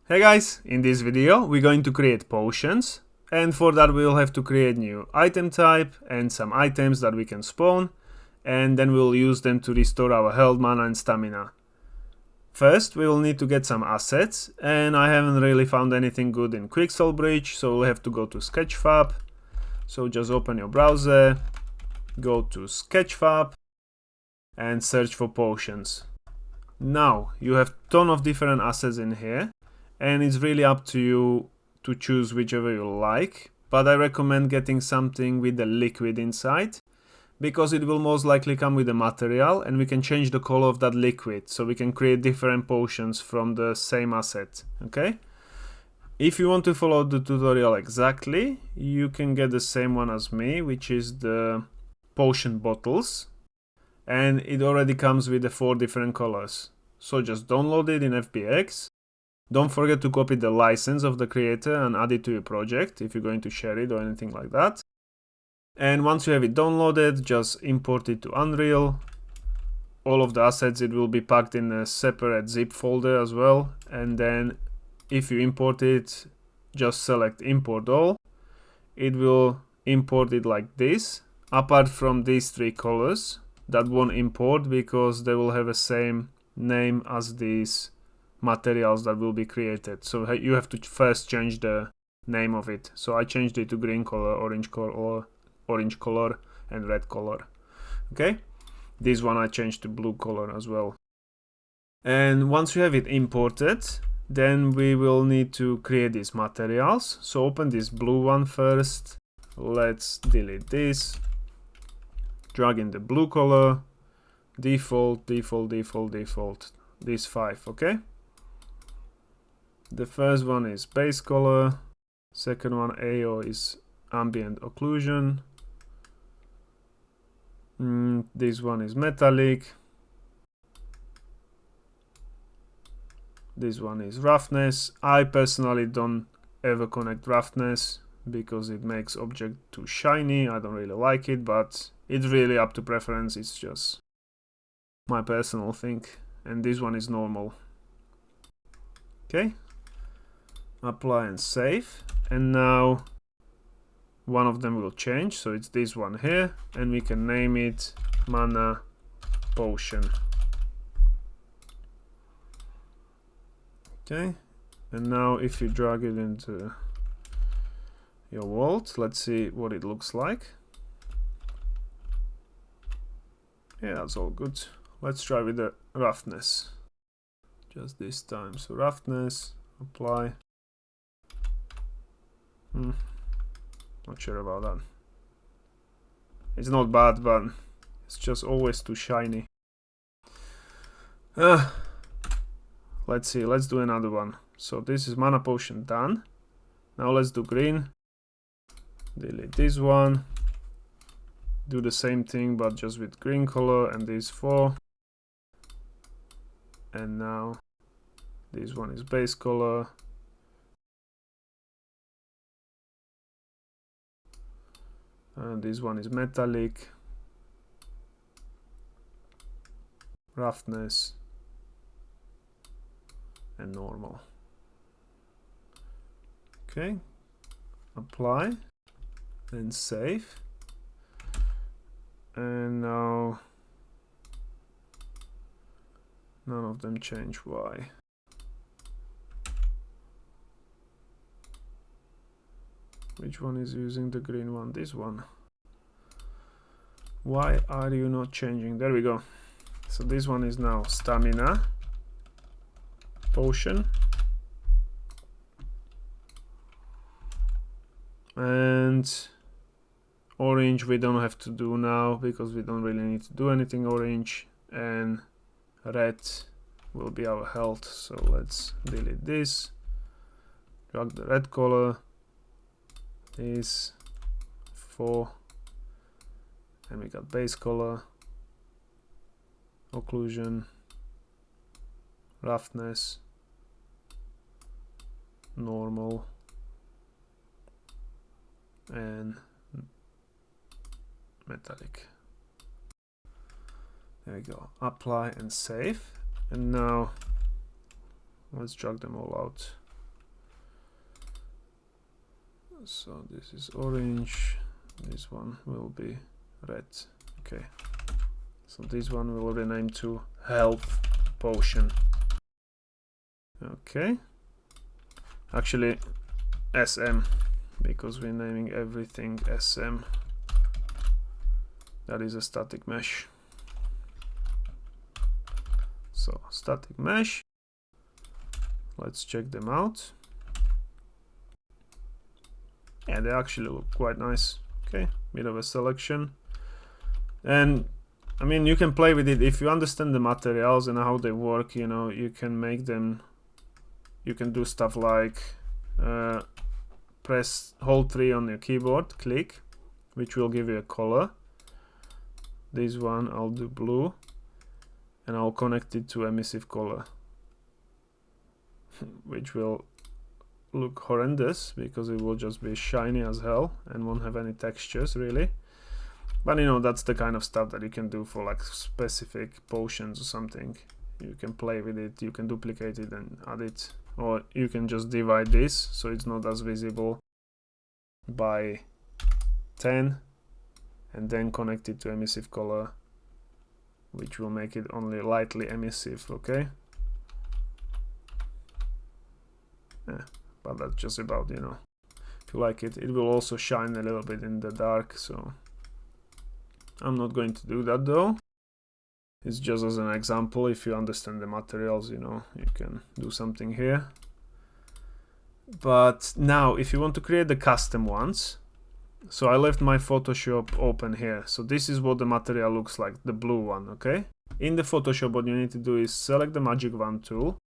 Hey guys, in this video we're going to create potions, and for that we'll have to create new item type and some items that we can spawn, and then we'll use them to restore our health, mana and stamina. First we will need to get some assets, and I haven't really found anything good in Quick.o Bridge, so we'll have to go to Sketchfab. So just open your browser, go to Sketchfab and search for potions. Now you have a ton of different assets in here, and it's really up to you to choose whichever you like, but I recommend getting something with the liquid inside, because it will most likely come with the material and we can change the color of that liquid, so we can create different potions from the same asset. Okay, if you want to follow the tutorial exactly, you can get the same one as me, which is the potion bottles, and it already comes with the 4 different colors. So just download it in FBX. Don't forget to copy the license of the creator and add it to your project if you're going to share it or anything like that. And once you have it downloaded, just import it to Unreal. All of the assets, it will be packed in a separate zip folder as well. And then if you import it, just select import all. It will import it like this. Apart from these 3 colors, that won't import because they will have the same name as these materials that will be created. So you have to first change the name of it. So I changed it to green color, orange color and red color. Okay, this one I changed to blue color as well. And once you have it imported, then we will need to create these materials. So open this blue one first. Let's delete this, drag in the blue color, default, these 5. Okay, the first one is base color, second one AO is ambient occlusion, this one is metallic, this one is roughness. I personally don't ever connect roughness because it makes object too shiny. I don't really like it, but it's really up to preference. It's just my personal thing. And this one is normal. Okay, apply and save, and now one of them will change, so it's this one here, and we can name it mana potion. Okay, and now if you drag it into your vault, let's see what it looks like. Yeah, that's all good. Let's try with the roughness just this time. So roughness, apply. Not sure about that. It's not bad, but it's just always too shiny. Let's see, let's do another one. So this is mana potion done. Now let's do green. Delete this one. Do the same thing but just with green color and these 4. And now this one is base color. And this one is metallic, roughness, and normal. Okay, apply and save. And now none of them change. Why? Which one is using the green one? This one. Why are you not changing? There we go. So this one is now stamina potion. And orange we don't have to do now because we don't really need to do anything orange. And red will be our health. So let's delete this. Drag the red color. Is 4, and we got base color, occlusion, roughness, normal, and metallic. There we go. Apply and save, and now let's drag them all out. So this is orange, this one will be red. Okay, so this one will rename to health potion. Okay, actually SM, because we're naming everything SM. That is a static mesh. So static mesh, let's check them out. Yeah, they actually look quite nice. Okay, bit of a selection. And I mean, you can play with it if you understand the materials and how they work. You know, you can make them, you can do stuff like press hold 3 on your keyboard, click, which will give you a color. This one I'll do blue, and I'll connect it to emissive color, which will look horrendous because it will just be shiny as hell and won't have any textures really. But you know, that's the kind of stuff that you can do for like specific potions or something. You can play with it, you can duplicate it and add it, or you can just divide this so it's not as visible by 10 and then connect it to emissive color, which will make it only lightly emissive. Okay, yeah, but that's just about, you know, if you like it. It will also shine a little bit in the dark, so I'm not going to do that though. It's just as an example. If you understand the materials, you know, you can do something here. But now if you want to create the custom ones, so I left my Photoshop open here. So this is what the material looks like, the blue one. Okay, in the Photoshop, what you need to do is select the magic wand tool,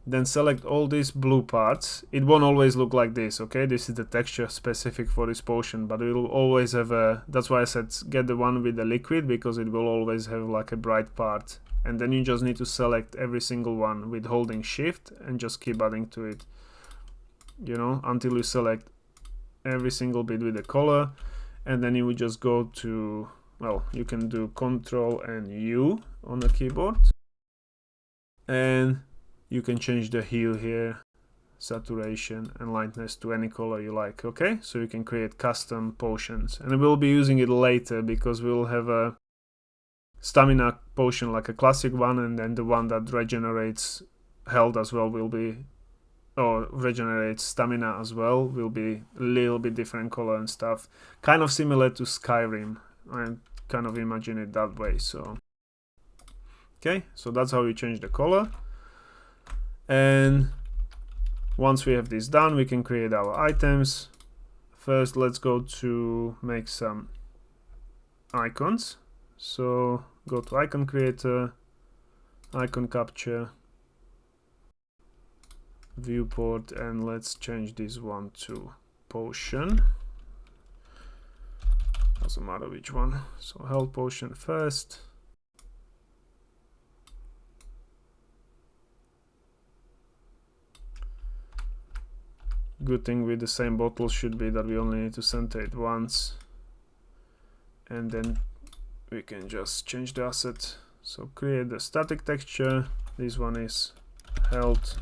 then select all these blue parts. It won't always look like this. Okay, this is the texture specific for this potion, but it will always have a, that's why I said get the one with the liquid, because it will always have like a bright part. And then you just need to select every single one with holding shift and just keep adding to it, you know, until you select every single bit with the color. And then you would just go to, well, you can do Control and U on the keyboard, and you can change the hue here, saturation and lightness to any color you like. Okay, so you can create custom potions, and we'll be using it later because we'll have a stamina potion like a classic one, and then the one that regenerates health as well will be, or regenerates stamina as well, will be a little bit different color and stuff, kind of similar to Skyrim. I kind of imagine it that way. So okay, so that's how you change the color. And once we have this done, we can create our items. First, let's go to make some icons. So go to icon creator, icon capture, viewport, and let's change this one to potion. Doesn't matter which one. So health potion first. Good thing with the same bottle should be that we only need to center it once, and then we can just change the asset. So create the static texture. This one is health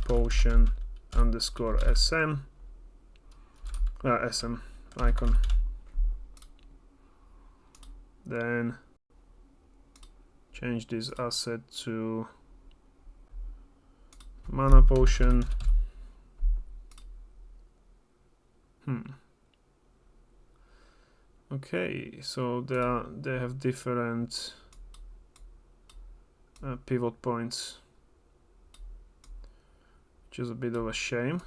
potion underscore SM icon. Then change this asset to mana potion. Okay, so they have different pivot points, which is a bit of a shame,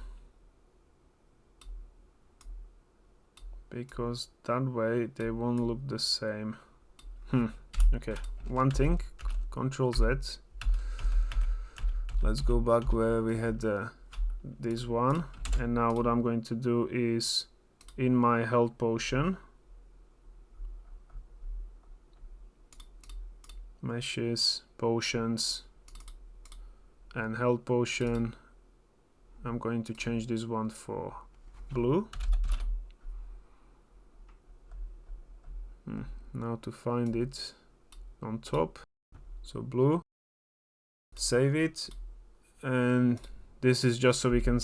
because that way they won't look the same. Okay, one thing, Control Z. Let's go back where we had this one, and now what I'm going to do is in my health potion, meshes, potions, and health potion, I'm going to change this one for blue. Now to find it on top, so blue, save it, and This is just so we can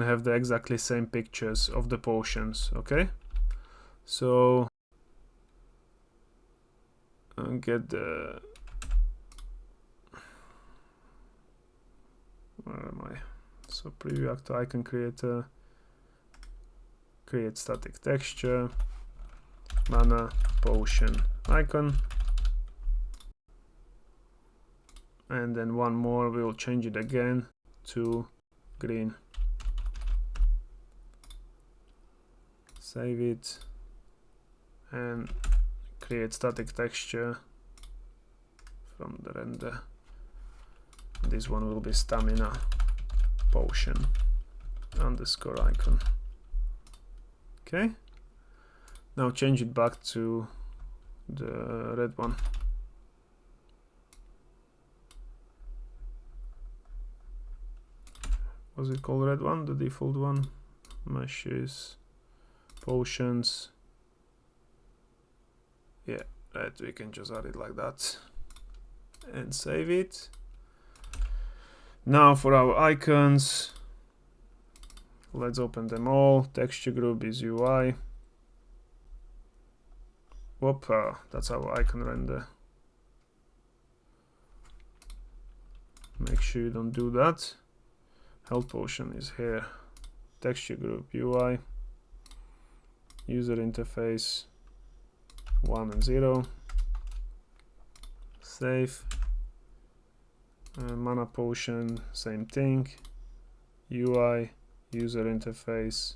have the exactly same pictures of the potions. Okay, so get the, where am I? So preview actor icon creator, create static texture, mana potion icon, and then one more, we'll change it again to green. Save it and create static texture from the render. This one will be stamina potion underscore icon. Okay, now change it back to the red one. Was it called red one? The default one? Meshes, potions. Yeah, red. We can just add it like that and save it. Now for our icons, let's open them all. Texture group is UI. Whoop, that's our icon render. Make sure you don't do that. Health potion is here. Texture group UI. User interface 1 and 0. Save. Mana potion, same thing. UI, user interface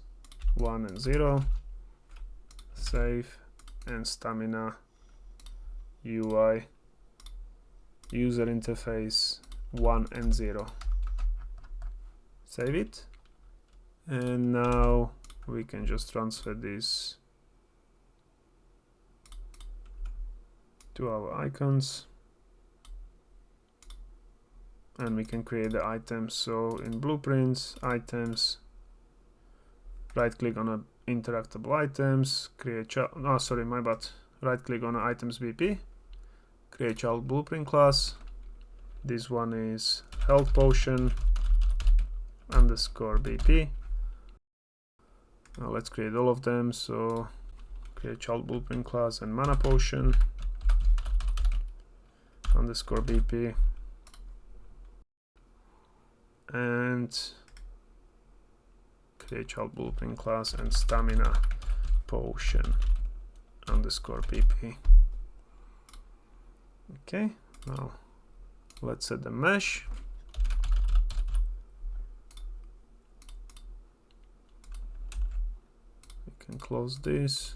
1 and 0. Save. And stamina UI, user interface 1 and 0. Save it. And now we can just transfer this to our icons. And we can create the items. So in blueprints, items, right click on interactable items, create child, oh sorry, my bad. Right click on items BP, create child blueprint class. This one is health potion underscore BP. Now let's create all of them. So create child blueprint class and mana potion underscore BP. And create child blueprint class and stamina potion underscore BP. Okay, now let's set the mesh. We can close this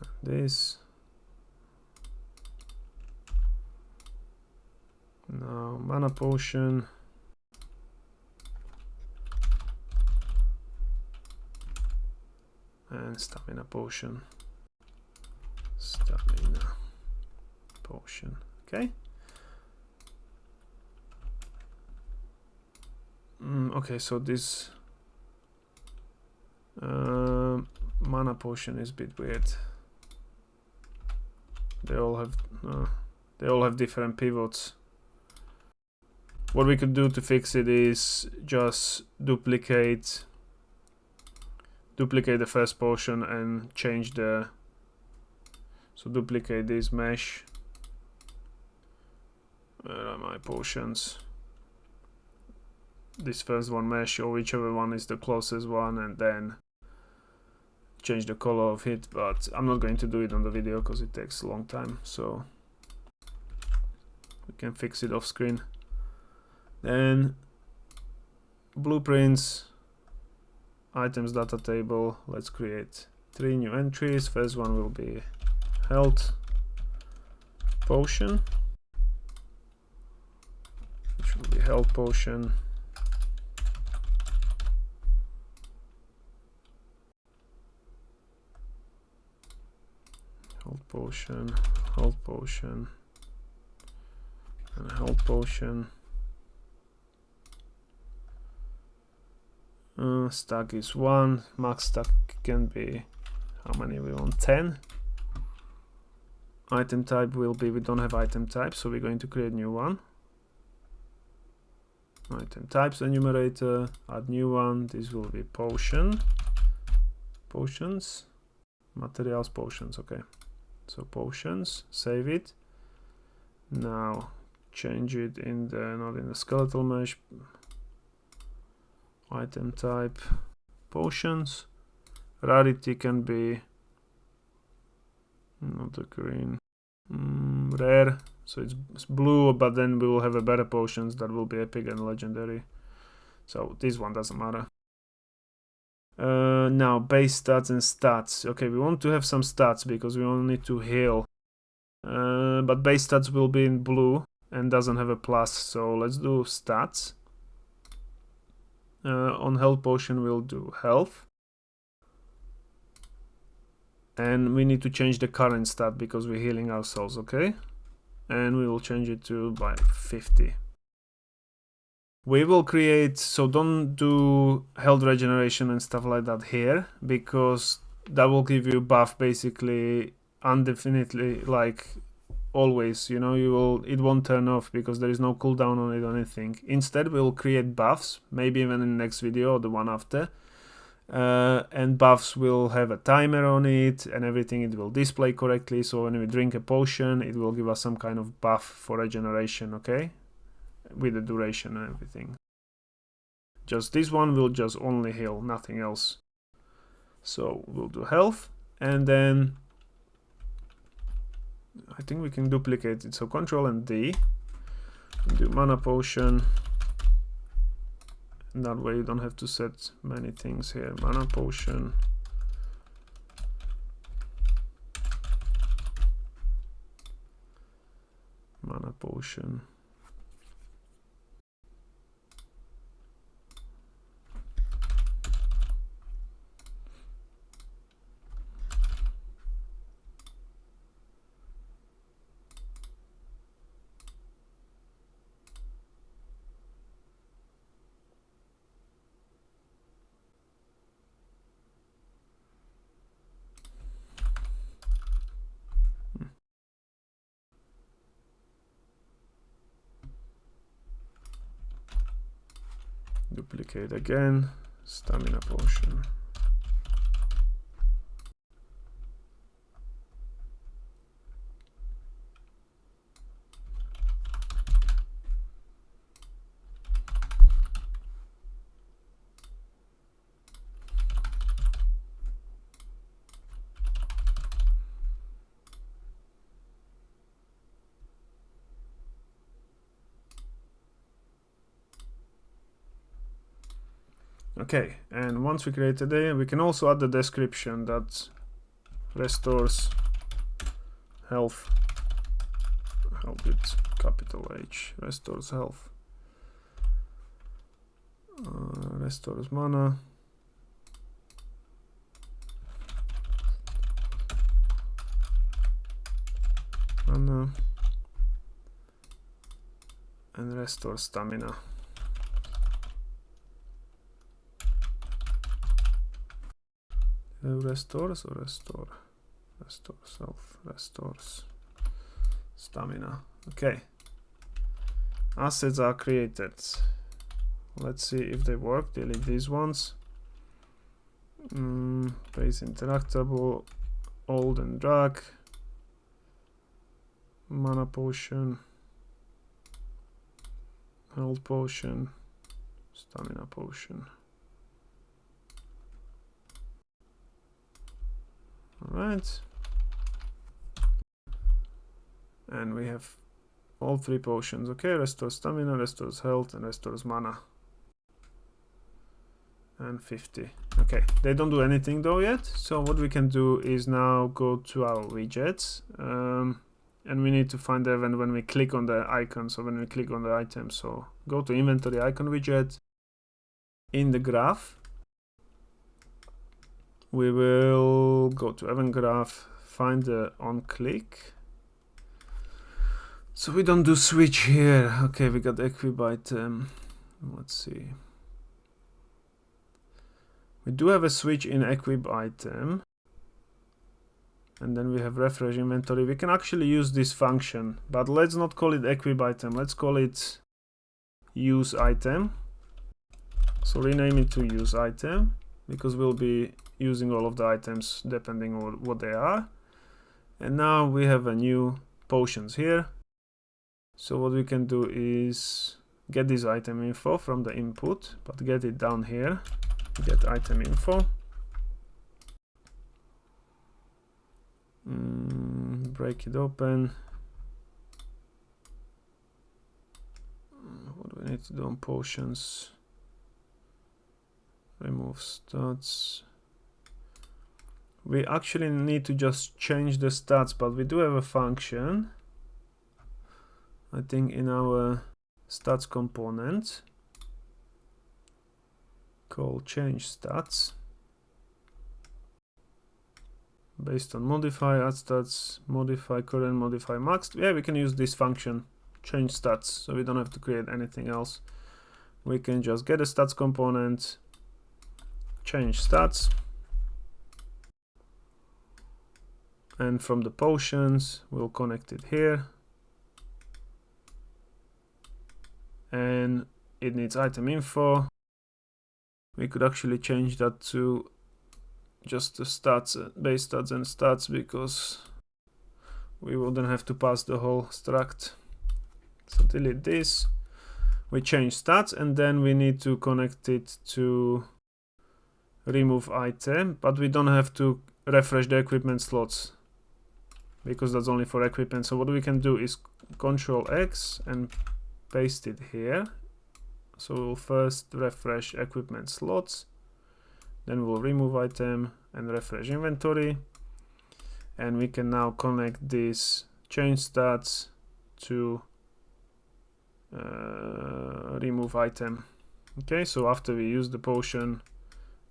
and this. Now mana potion. And stamina potion. Stamina potion. Okay. Okay, so this mana potion is a bit weird. They all have different pivots. What we could do to fix it is just duplicate the first potion and change the, so duplicate this mesh. Where are my potions? This first one mesh, or whichever one is the closest one, and then change the color of it, but I'm not going to do it on the video because it takes a long time, so we can fix it off screen. Then blueprints, items data table, let's create 3 new entries. First one will be health potion, which will be health potion. Health potion, health potion, and health potion. Stack is 1, max stack can be, how many we want? 10. Item type will be, we don't have item type, so we're going to create a new one. item types enumerator, add new one. This will be potions, materials, potions. Okay, so potions, save it. Now change it in the, not in the skeletal mesh, item type potions. Rarity can be not the green, rare, so it's blue, but then we will have a better potions that will be epic and legendary, so this one doesn't matter. Now base stats and stats. Okay, we want to have some stats because we only need to heal, but base stats will be in blue and doesn't have a plus, so let's do stats. On health potion we'll do health, and we need to change the current stat because we're healing ourselves. Okay, and we will change it to by 50. We will create, so don't do health regeneration and stuff like that here, because that will give you buff basically indefinitely, like always, you know, it won't turn off because there is no cooldown on it or anything. Instead we'll create buffs, maybe even in the next video or the one after, and buffs will have a timer on it and everything. It will display correctly, so when we drink a potion it will give us some kind of buff for regeneration, okay, with the duration and everything. Just this one will just only heal, nothing else. So we'll do health, and then I think we can duplicate it, so Control and D, do mana potion, and that way you don't have to set many things here. Mana potion, mana potion, duplicate again, stamina potion. Okay, and once we created it, we can also add the description that restores health with capital H, restores health, restores mana, and restores stamina. Restores or restores health, restores stamina. Okay, assets are created. Let's see if they work. Delete these ones. Base interactable, old and drag, mana potion, health potion, stamina potion. Alright, and we have all 3 potions. Okay, restores stamina, restores health, and restores mana. And 50. Okay, they don't do anything though yet, so what we can do is now go to our widgets, and we need to find the event when we click on the icon, so when we click on the item. So go to inventory icon widget, in the graph we will go to event graph, find the on click. So we don't do switch here. Okay, we got equip item. Let's see. We do have a switch in equip item, and then we have refresh inventory. We can actually use this function, but let's not call it equip item. Let's call it use item. So rename it to use item, because we'll be using all of the items depending on what they are. And now we have a new potions here. So what we can do is get this item info from the input, but get it down here, get item info. Break it open. What do we need to do on potions? Remove stats. We actually need to just change the stats, but we do have a function, I think, in our stats component called change stats. Based on modify, add stats, modify current, modify max. Yeah, we can use this function, change stats, so we don't have to create anything else. We can just get a stats component, change stats, and from the potions we'll connect it here, and it needs item info. We could actually change that to just the stats, base stats and stats, because we wouldn't have to pass the whole struct. So delete this, we change stats, and then we need to connect it to remove item, but we don't have to refresh the equipment slots because that's only for equipment. So what we can do is Control X and paste it here. So we'll first refresh equipment slots, then we'll remove item and refresh inventory, and we can now connect this change stats to remove item. Okay, so after we use the potion,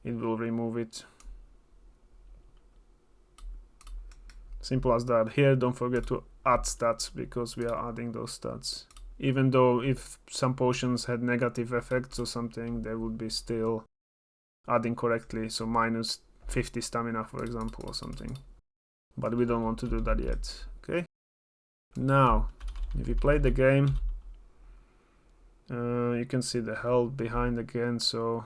it will remove it. Simple as that. Here, don't forget to add stats, because we are adding those stats. Even though if some potions had negative effects or something, they would be still adding correctly, so minus 50 stamina, for example, or something. But we don't want to do that yet. Okay. Now, if you play the game, you can see the health behind again. So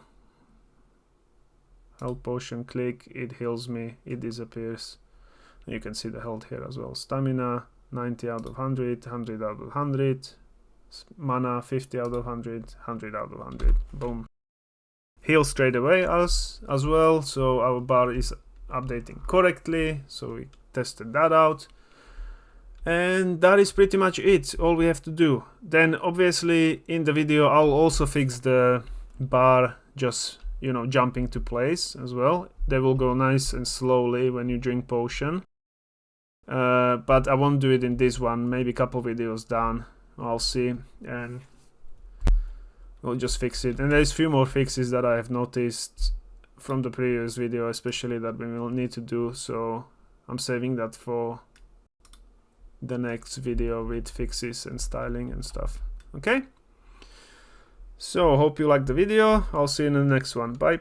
health potion, click, it heals me, it disappears. You can see the health here as well. Stamina 90 out of 100, 100 out of 100, mana 50 out of 100, 100 out of 100. Boom. Heal straight away as well, so our bar is updating correctly. So we tested that out, and that is pretty much it, all we have to do. Then obviously in the video I'll also fix the bar just, you know, jumping to place as well. They will go nice and slowly when you drink potion, but I won't do it in this one, maybe a couple videos down, I'll see, and we'll just fix it. And there's a few more fixes that I have noticed from the previous video, especially that we will need to do, so I'm saving that for the next video with fixes and styling and stuff. Okay, so hope you liked the video. I'll see you in the next one. Bye.